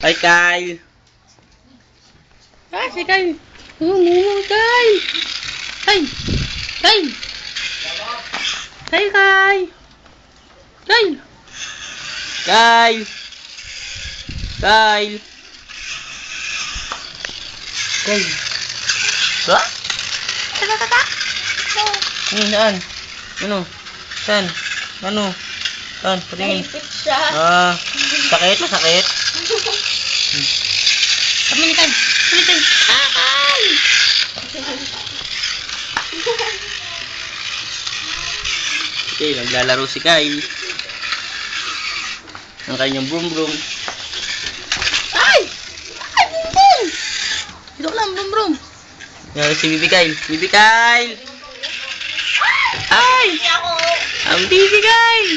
Hi, Kyle. Ah, si Kyle. Kyle. Kyle. Kyle. Kyle, Kyle. Kyle. Kyle. Kyle. Kyle. Ba? Saan? Ano? Saan? Ano? Saan? Patingin. Ah, sakit? Masakit? Kami ni Kyle. Kyle. Okay, naglalaro si Kyle. Ang kanyang broom broom. Ay! Ay, broom broom! Dito ko lang, broom broom. Yan si Bibi Kyle. Bibi Kyle! Ay! Ang Bibi Kyle!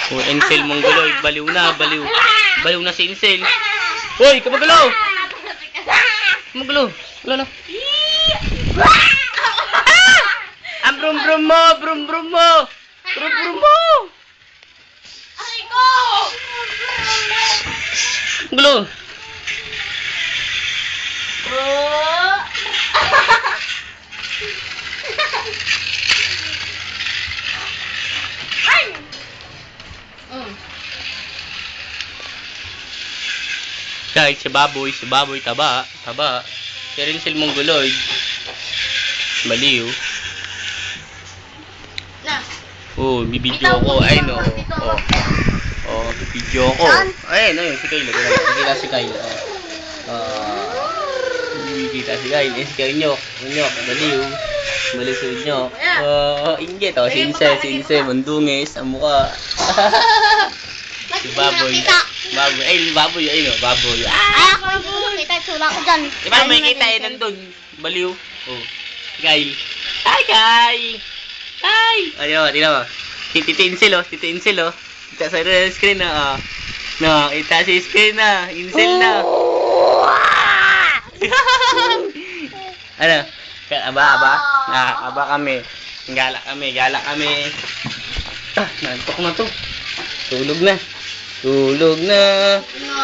Oh, Insel Mongoloid, baliw na, baliw. Baliw na si Insel. Hoy, kamagalaw! Kamagalaw. Wala na. Ah! Ang brum brum mo, brum brum mo. Brum brum mo. Ay ko! Kamagalaw. Kahit si baboy, taba. Si Insel Mongoloid, baliw. Na. Oh, bibidyo ko. Ay, no. Oh, bibidyo ko. Ay, no, si Kyle. Nakikita si Kyle. Nakikita si Kyle. Si Kyle, nyok, baliw. Baliw si nyok. Inggit. Si Insel, mandungis, ang mukha. Si baboy. Baboy, ayun, baboy. Ay, ako lang po nakita. Tula ko dyan. Di ba may kita nandun? Baliw. Oh, Kyle. Hi, Kyle! Hi! Ayun, tingnan mo. Titi Insel, oh. Kita sa screen na, no, kita sa screen na. Insel na. Ano? Aba kami. Gala kami. Ah, nantok na to. Tulog na. No.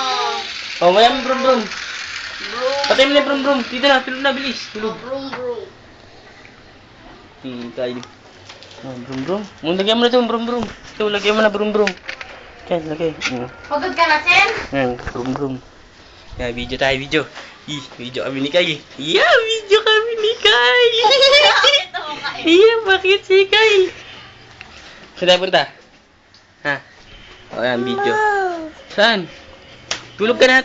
Oh, mayroon brum brum. Bro. Patay mo na brum brum. Dito na, tulog na, bilis. Tulog. Brum. Kyle. Oh, brum brum. Lagyan mo na ito, brum brum. Ito, lagyan mo na brum brum. Kyle, lagay. Pagod ka na, Chen? Brum brum. Yan, video tayo, video. Video kami ni Kyle. Yeah, video kami ni Kyle. Bakit si Kyle? Saan tayo punta? Ha? O, yan, video. Saan? Tulog na.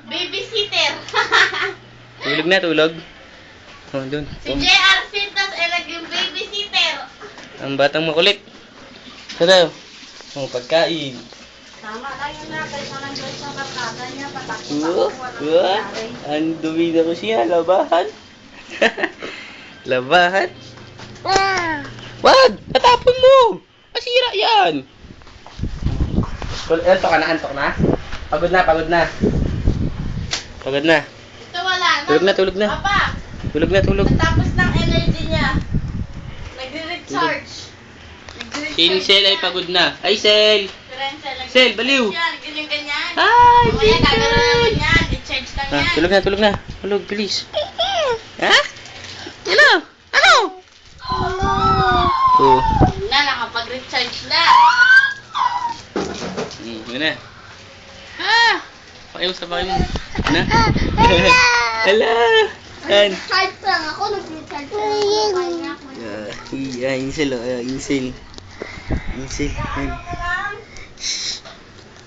Babysitter. Tulog. Oh, dun. Si JR Sintas ay naging babysitter. Ang batang makulit. Saan tayo? Oh, pagkain. Tama lang yun na. Kaysa nandun sa barkada niya. Patakot. Ang dumi na ko siya. Labahan. Labahan. Wag! Tatapon mo! Masira yan! Antok na? Pagod na. Ito wala na. Tulog na. Papa, Tulog. natapos ng energy niya. Nagre-recharge. Si Insel ay pagod na. Ay, Sel! Sel, baliw! Ganyan. Ay, Mamaya gagawin naman yan. Recharge lang yan. Tulog na. Tulog, bilis. Ha? Ano? Oh. Na, nakapag-recharge na. Yun na. Pakiusap mo. Na? Hala! Saan? Recharge lang ako. Nag-recharge lang ako. Insel.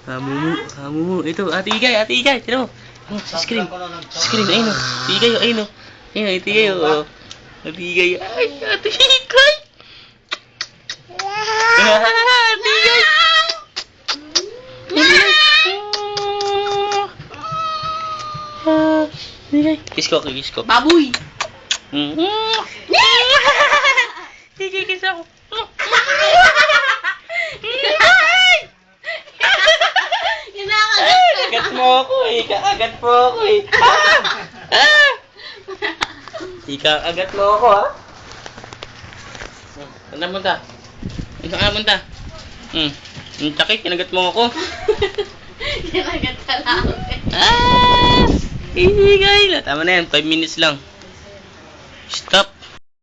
Hamumu. Ito, Ate Igay. Tino. Sa screen. Ayun o. Ayun o. Ate Igay. Ate Igay. Ay, Ate Igay. Kiss ko. Baboy! Sige, kiss ako. Kinakagat Kagat mo ako eh. Ikakagat mo ako, ha? Saan na punta? Saan ka punta? Yung takik, kinagat mo ako. Kinagat ka lang. Ah! Hindi, Kyle. Tama na yan, 5 minutes lang. Stop.